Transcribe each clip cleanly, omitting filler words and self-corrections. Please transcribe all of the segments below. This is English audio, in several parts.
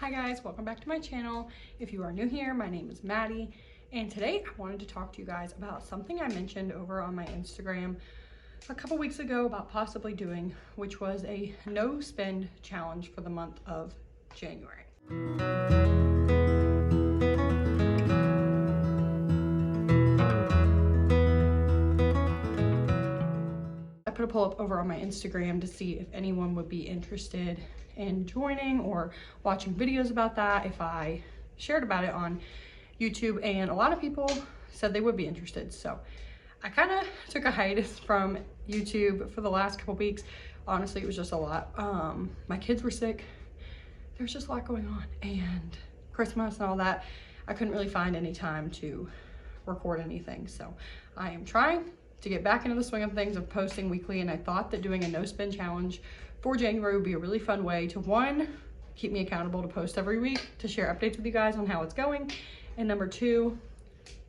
Hi guys, welcome back to my channel. If you are new here, my name is Maddie, and today I wanted to talk to you guys about something I mentioned over on my Instagram a couple weeks ago about possibly doing, which was a no spend challenge for the month of January. I put a poll up over on my Instagram to see if anyone would be interested in joining or watching videos about that if I shared about it on YouTube, and a lot of people said they would be interested. So I kind of took a hiatus from YouTube for the last couple weeks. Honestly, it was just a lot. My kids were sick. There was just a lot going on, and Christmas and all that. I couldn't really find any time to record anything. So I am trying to get back into the swing of things of posting weekly, and I thought that doing a no spend challenge for January would be a really fun way to, one, keep me accountable to post every week, to share updates with you guys on how it's going, and number two,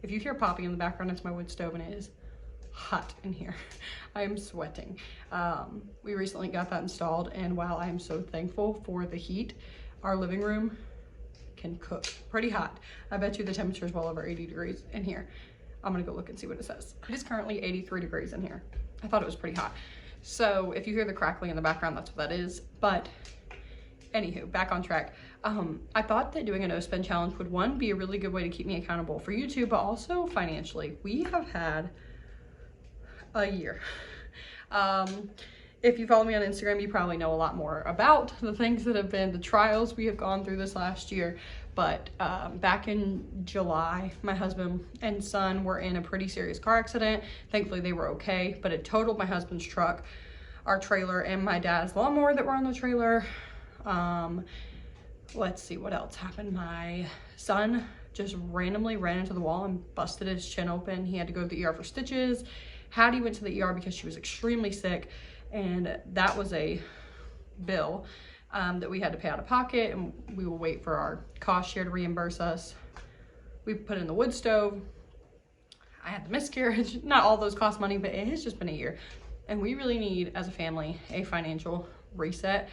if you hear popping in the background, it's my wood stove and it is hot in here. I am sweating. We recently got that installed, and while I am so thankful for the heat, our living room can cook pretty hot. I bet you the temperature is well over 80 degrees in here. I'm gonna go look and see what it says. It is currently 83 degrees in here. I thought it was pretty hot. So if you hear the crackling in the background, that's what that is. But anywho, back on track. I thought that doing a no spend challenge would, one, be a really good way to keep me accountable for YouTube, but also financially. We have had a year. If you follow me on Instagram, you probably know a lot more about the things that have been the trials we have gone through this last year. But back in July, my husband and son were in a pretty serious car accident. Thankfully, they were okay, but it totaled my husband's truck, our trailer, and my dad's lawnmower that were on the trailer. Let's see what else happened. My son just randomly ran into the wall and busted his chin open. He had to go to the ER for stitches. Hattie went to the ER because she was extremely sick, and that was a bill that we had to pay out of pocket, and we will wait for our cost share to reimburse us. We put in the wood stove. I had the miscarriage. Not all those cost money, but it has just been a year, and we really need, as a family, a financial reset.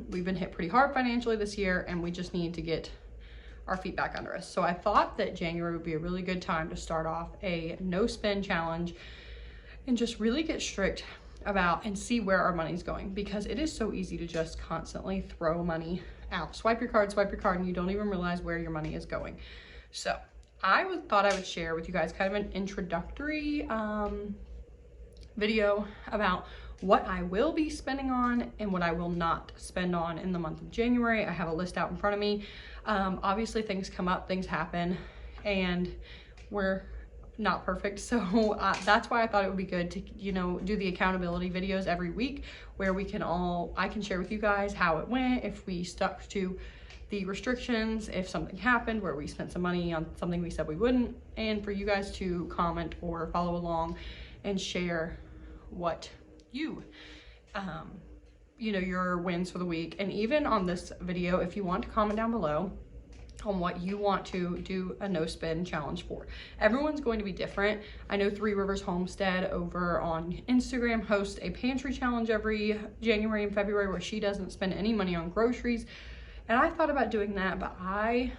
We've been hit pretty hard financially this year, and we just need to get our feet back under us. So I thought that January would be a really good time to start off a no spend challenge and just really get strict about and see where our money's going, because it is so easy to just constantly throw money out. Swipe your card, and you don't even realize where your money is going. So I thought I would share with you guys kind of an introductory video about what I will be spending on and what I will not spend on in the month of January. I have a list out in front of me. Obviously things come up, things happen, and we're not perfect. So that's why I thought it would be good to, do the accountability videos every week where I can share with you guys how it went, if we stuck to the restrictions, if something happened where we spent some money on something we said we wouldn't, and for you guys to comment or follow along and share what your wins for the week. And even on this video, if you want to comment down below on what you want to do a no spend challenge for. Everyone's going to be different. I know Three Rivers Homestead over on Instagram hosts a pantry challenge every January and February where she doesn't spend any money on groceries. And I thought about doing that, but I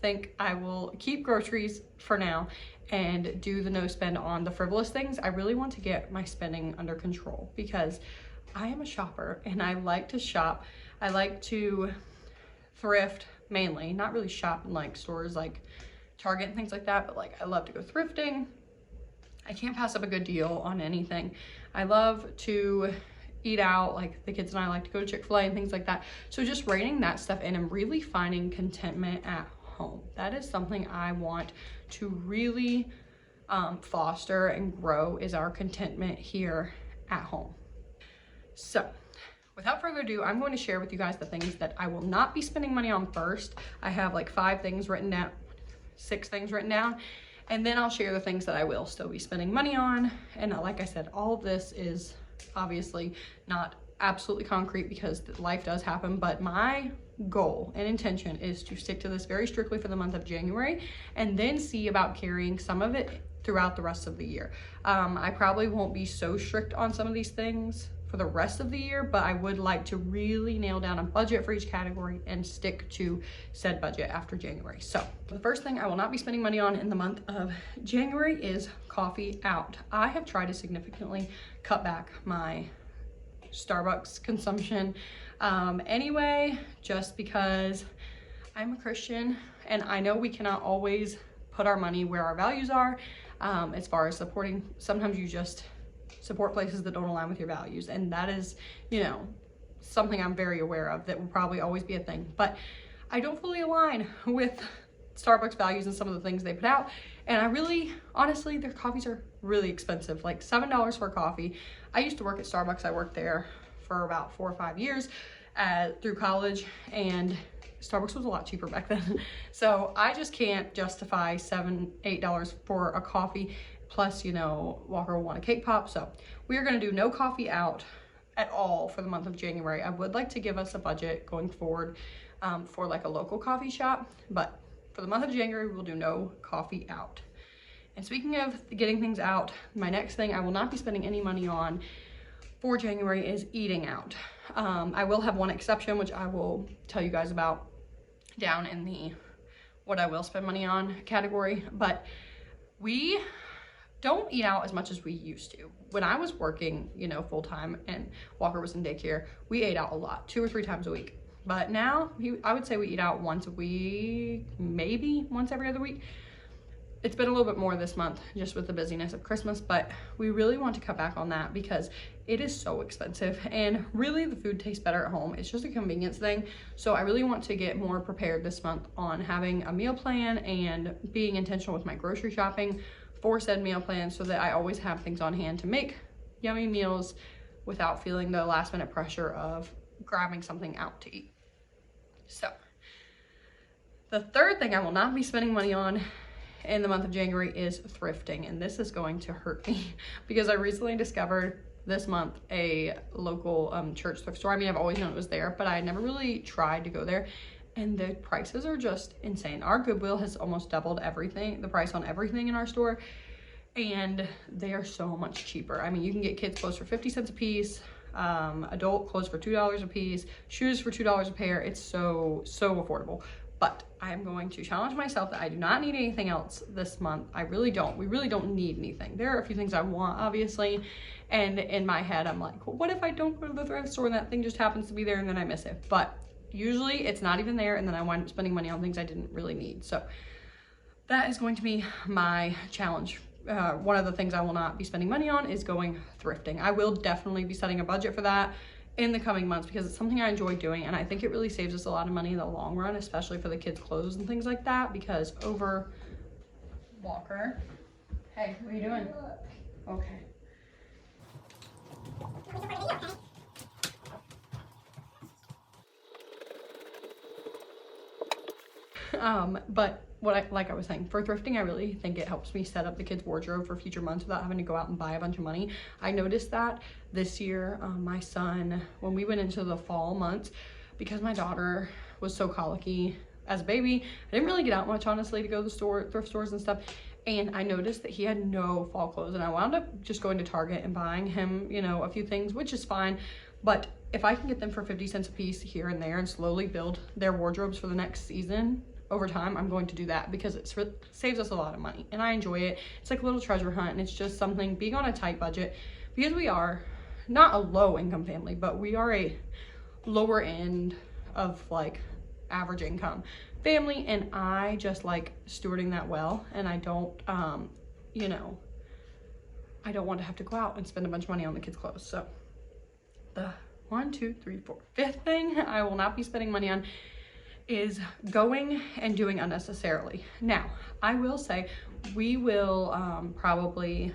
think I will keep groceries for now and do the no spend on the frivolous things. I really want to get my spending under control because I am a shopper and I like to shop. I like to thrift mainly, not really shop in like stores like Target and things like that, but like I love to go thrifting. I can't pass up a good deal on anything. I love to eat out, like the kids and I like to go to Chick-fil-A and things like that. So just reining that stuff in and really finding contentment at home. That is something I want to really foster and grow, is our contentment here at home. So without further ado, I'm going to share with you guys the things that I will not be spending money on first. I have like 6 things written down, and then I'll share the things that I will still be spending money on. And like I said, all of this is obviously not absolutely concrete because life does happen, but my goal and intention is to stick to this very strictly for the month of January and then see about carrying some of it throughout the rest of the year. I probably won't be so strict on some of these things for the rest of the year, but I would like to really nail down a budget for each category and stick to said budget after January. So the first thing I will not be spending money on in the month of January is coffee out. I have tried to significantly cut back my Starbucks consumption anyway, just because I'm a Christian and I know we cannot always put our money where our values are, as far as supporting. Sometimes you just support places that don't align with your values, and that is, you know, something I'm very aware of that will probably always be a thing. But I don't fully align with Starbucks values and some of the things they put out, and I really, honestly, their coffees are really expensive, like $7 for a coffee. I used to work at Starbucks. I worked there for about 4 or 5 years through college, and Starbucks was a lot cheaper back then. So I just can't justify $7, $8 for a coffee. Plus, you know, Walker will want a cake pop. So we are going to do no coffee out at all for the month of January. I would like to give us a budget going forward for like a local coffee shop, but for the month of January, we'll do no coffee out. And speaking of getting things out, my next thing I will not be spending any money on for January is eating out. I will have one exception, which I will tell you guys about down in the what I will spend money on category, but we don't eat out as much as we used to. When I was working, you know, full-time and Walker was in daycare, we ate out a lot, 2 or 3 times a week. But now I would say we eat out once a week, maybe once every other week. It's been a little bit more this month just with the busyness of Christmas, but we really want to cut back on that because it is so expensive, and really the food tastes better at home. It's just a convenience thing. So I really want to get more prepared this month on having a meal plan and being intentional with my grocery shopping for said meal plan, so that I always have things on hand to make yummy meals without feeling the last minute pressure of grabbing something out to eat. So the third thing I will not be spending money on in the month of January is thrifting, and this is going to hurt me because I recently discovered this month a local church thrift store. I mean, I've always known it was there, but I never really tried to go there, and the prices are just insane. Our Goodwill has almost doubled everything, the price on everything in our store, and they are so much cheaper. I mean, you can get kids clothes for 50 cents a piece, adult clothes for $2 a piece, shoes for $2 a pair. It's so affordable. But I am going to challenge myself that I do not need anything else this month. I really don't. We really don't need anything. There are a few things I want, obviously, and in my head I'm like, well, what if I don't go to the thrift store and that thing just happens to be there and then I miss it? But usually it's not even there, and then I wind up spending money on things I didn't really need. So that is going to be my challenge. One of the things I will not be spending money on is going thrifting. I will definitely be setting a budget for that in the coming months because it's something I enjoy doing, and I think it really saves us a lot of money in the long run, especially for the kids' clothes and things like that. Because over Walker, hey, what are you doing? Okay. But like I was saying, for thrifting, I really think it helps me set up the kids' wardrobe for future months without having to go out and buy a bunch of money. I noticed that this year, my son, when we went into the fall months, because my daughter was so colicky as a baby, I didn't really get out much, honestly, to go to the thrift stores and stuff. And I noticed that he had no fall clothes, and I wound up just going to Target and buying him, you know, a few things, which is fine. But if I can get them for 50 cents a piece here and there and slowly build their wardrobes for the next season, over time, I'm going to do that because it saves us a lot of money, and I enjoy it. It's like a little treasure hunt, and it's just something, being on a tight budget, because we are not a low income family, but we are a lower end of like average income family, and I just like stewarding that well, and I don't, you know, I don't want to have to go out and spend a bunch of money on the kids' clothes. So the 5th thing I will not be spending money on is going and doing unnecessarily. Now, I will say we will probably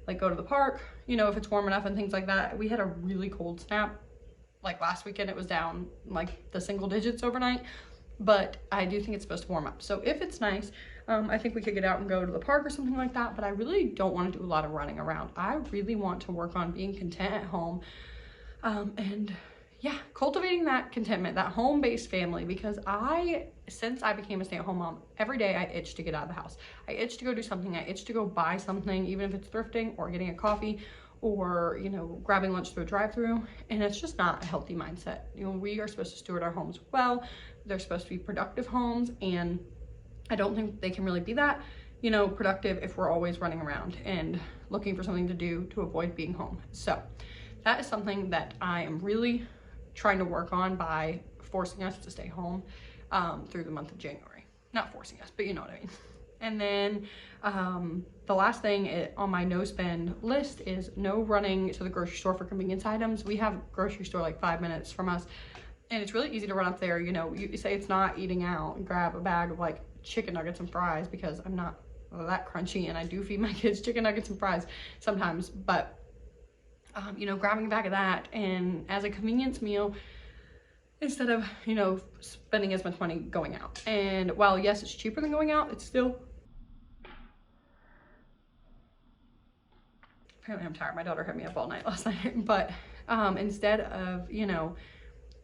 like go to the park, you know, if it's warm enough and things like that. We had a really cold snap like last weekend. It was down like the single digits overnight, but I do think it's supposed to warm up. So if it's nice, I think we could get out and go to the park or something like that, but I really don't want to do a lot of running around. I really want to work on being content at home, and yeah, cultivating that contentment, that home-based family, because since I became a stay-at-home mom, every day I itch to get out of the house. I itch to go do something. I itch to go buy something, even if it's thrifting or getting a coffee or, you know, grabbing lunch through a drive-through, and it's just not a healthy mindset. You know, we are supposed to steward our homes well. They're supposed to be productive homes, and I don't think they can really be that, you know, productive if we're always running around and looking for something to do to avoid being home. So that is something that I am really trying to work on by forcing us to stay home through the month of January. Not forcing us, but you know what I mean. And then the last thing on my no spend list is no running to the grocery store for convenience items. We have a grocery store like 5 minutes from us, and it's really easy to run up there. You know, you say it's not eating out and grab a bag of like chicken nuggets and fries, because I'm not that crunchy, and I do feed my kids chicken nuggets and fries sometimes, but you know, grabbing a bag of that and as a convenience meal instead of, you know, spending as much money going out. And while yes, it's cheaper than going out, it's still, apparently I'm tired. My daughter had me up all night last night, but instead of, you know,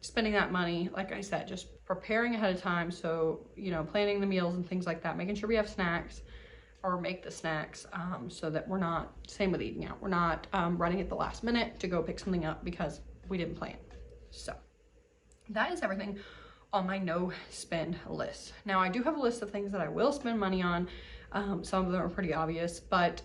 spending that money, like I said, just preparing ahead of time. So, you know, planning the meals and things like that, making sure we have snacks or make the snacks so that we're not, same with eating out, we're not running at the last minute to go pick something up because we didn't plan. So that is everything on my no spend list. Now I do have a list of things that I will spend money on. Some of them are pretty obvious, but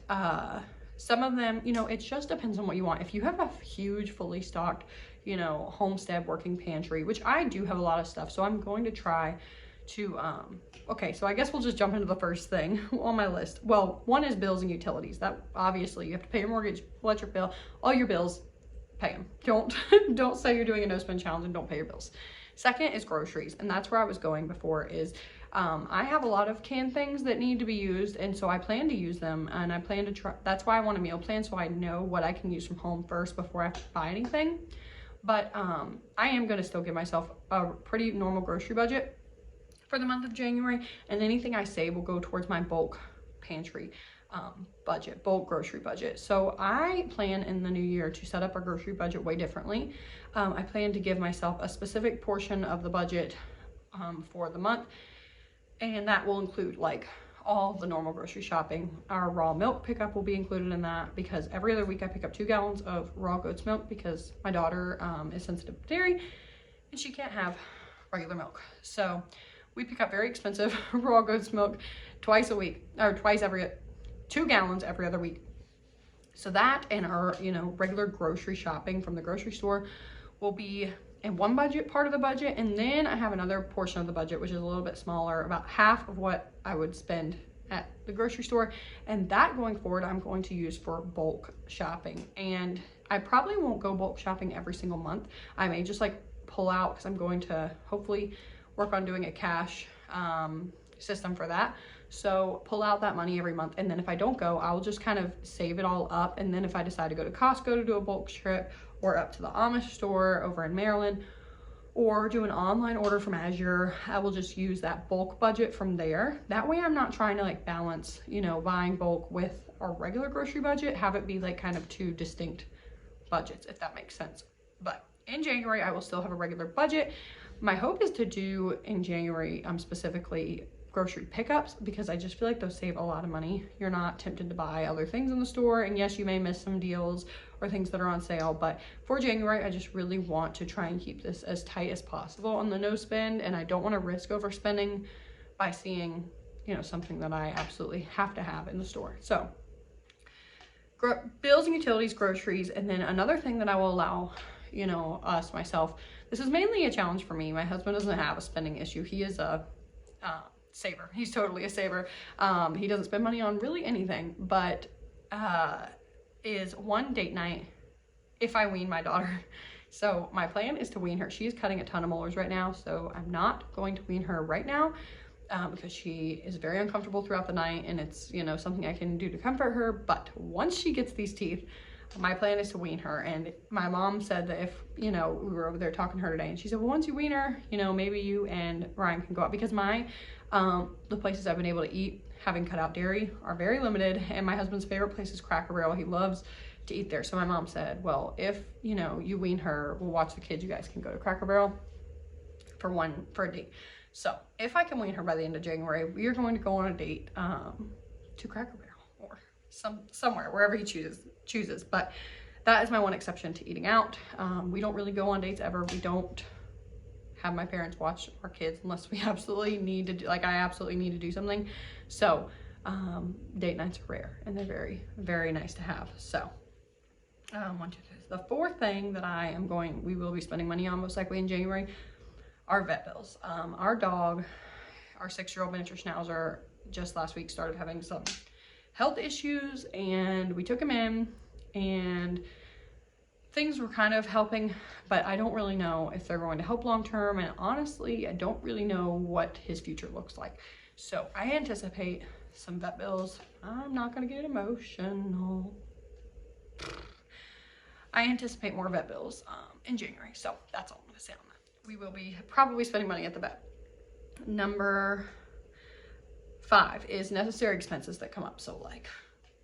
some of them, you know, it just depends on what you want. If you have a huge, fully stocked, you know, homestead working pantry, which I do have a lot of stuff, so I'm going to try to, okay, so I guess we'll just jump into the first thing on my list. Well, one is bills and utilities. That obviously you have to pay your mortgage, electric bill, all your bills, pay them. Don't say you're doing a no spend challenge and don't pay your bills. Second is groceries, and that's where I was going before. Is I have a lot of canned things that need to be used, and so I plan to use them, and I plan to try. That's why I want a meal plan, so I know what I can use from home first before I have to buy anything. But I am going to still give myself a pretty normal grocery budget for the month of January, and anything I save will go towards my bulk pantry budget, bulk grocery budget. So I plan in the new year to set up our grocery budget way differently. I plan to give myself a specific portion of the budget for the month, and that will include like all the normal grocery shopping. Our raw milk pickup will be included in that, because every other week I pick up 2 gallons of raw goat's milk because my daughter is sensitive to dairy and she can't have regular milk. So we pick up very expensive raw goat's milk twice a week, or 2 gallons every other week. So that and our, you know, regular grocery shopping from the grocery store will be in one budget, part of the budget. And then I have another portion of the budget, which is a little bit smaller, about half of what I would spend at the grocery store. And that going forward, I'm going to use for bulk shopping. And I probably won't go bulk shopping every single month. I may just like pull out, because I'm going to hopefully work on doing a cash system for that. So pull out that money every month, and then if I don't go, I'll just kind of save it all up. And then if I decide to go to Costco to do a bulk trip, or up to the Amish store over in Maryland, or do an online order from Azure, I will just use that bulk budget from there. That way I'm not trying to like balance, you know, buying bulk with our regular grocery budget, have it be like kind of 2 distinct budgets, if that makes sense. But in January, I will still have a regular budget. My hope is to do in January specifically grocery pickups, because I just feel like those save a lot of money. You're not tempted to buy other things in the store, and yes, you may miss some deals or things that are on sale, but for January, I just really want to try and keep this as tight as possible on the no spend, and I don't want to risk overspending by seeing, you know, something that I absolutely have to have in the store. So bills and utilities, groceries, and then another thing that I will allow, you know, myself, this is mainly a challenge for me. My husband doesn't have a spending issue. He is a saver. He's totally a saver. He doesn't spend money on really anything, but is one date night if I wean my daughter. So my plan is to wean her. She's cutting a ton of molars right now, so I'm not going to wean her right now because she is very uncomfortable throughout the night, and it's, you know, something I can do to comfort her. But once she gets these teeth, my plan is to wean her. And my mom said that if, you know, we were over there talking to her today, and she said, well, once you wean her, you know, maybe you and Ryan can go out, because my the places I've been able to eat having cut out dairy are very limited, and my husband's favorite place is Cracker Barrel. He loves to eat there. So my mom said, well, if, you know, you wean her, we'll watch the kids, you guys can go to Cracker Barrel for a date. So if I can wean her by the end of January, we are going to go on a date to Cracker Barrel or somewhere, wherever he chooses. But that is my one exception to eating out. We don't really go on dates ever. We don't have my parents watch our kids unless we absolutely need to do, like I absolutely need to do something. So date nights are rare, and they're very, very nice to have. So the fourth thing that we will be spending money on most likely in January are vet bills. Our dog, our 6-year-old miniature schnauzer, just last week started having some health issues, and we took him in, and things were kind of helping, but I don't really know if they're going to help long term, and honestly I don't really know what his future looks like. So I anticipate some vet bills. I'm not gonna get emotional. I anticipate more vet bills in January, so that's all I'm gonna say on that. We will be probably spending money at the vet. Number 5 is necessary expenses that come up. So like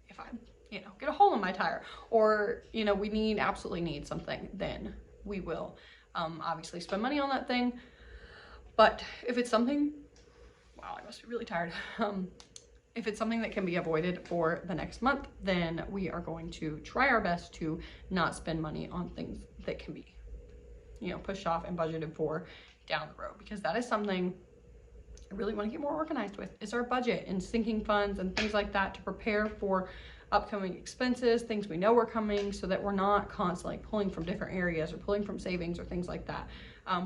if I, get a hole in my tire, or, we absolutely need something, then we will obviously spend money on that thing. But if it's something, wow, I must be really tired. If it's something that can be avoided for the next month, then we are going to try our best to not spend money on things that can be, pushed off and budgeted for down the road, because that is something I really want to get more organized with, is our budget and sinking funds and things like that to prepare for upcoming expenses, things we know are coming, so that we're not constantly pulling from different areas or pulling from savings or things like that.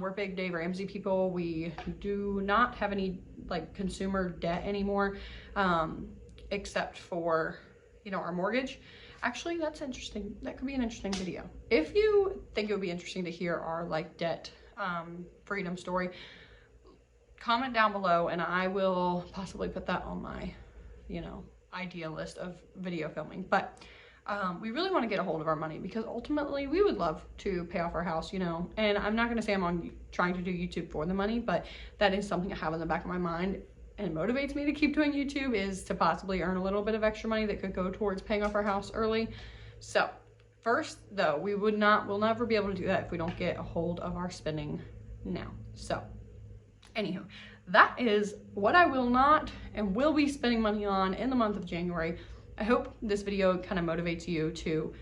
We're big Dave Ramsey people. We do not have any consumer debt anymore, except for, our mortgage. Actually, that's interesting. That could be an interesting video. If you think it would be interesting to hear our debt freedom story, comment down below, and I will possibly put that on my, idea list of video filming. But we really want to get a hold of our money, because ultimately we would love to pay off our house, and I'm not going to say I'm trying to do YouTube for the money, but that is something I have in the back of my mind and motivates me to keep doing YouTube, is to possibly earn a little bit of extra money that could go towards paying off our house early. So first though, we'll never be able to do that if we don't get a hold of our spending now. So anywho, that is what I will not and will be spending money on in the month of January. I hope this video kind of motivates you to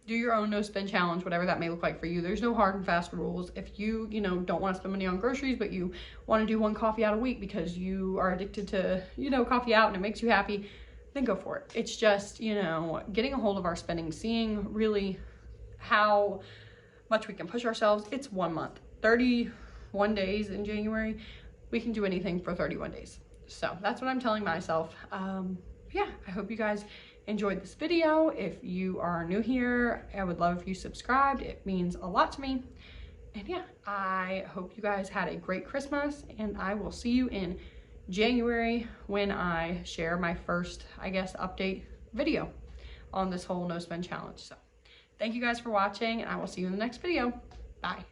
do your own no spend challenge, whatever that may look like for you. There's no hard and fast rules. If you, don't want to spend money on groceries, but you want to do one coffee out a week because you are addicted to, coffee out and it makes you happy, then go for it. It's just, getting a hold of our spending, seeing really how much we can push ourselves. It's 1 month, 31 days in January. We can do anything for 31 days. So that's what I'm telling myself. Yeah, I hope you guys enjoyed this video. If you are new here, I would love if you subscribed. It means a lot to me. And yeah, I hope you guys had a great Christmas, and I will see you in January when I share my first, update video on this whole no spend challenge. So thank you guys for watching, and I will see you in the next video. Bye.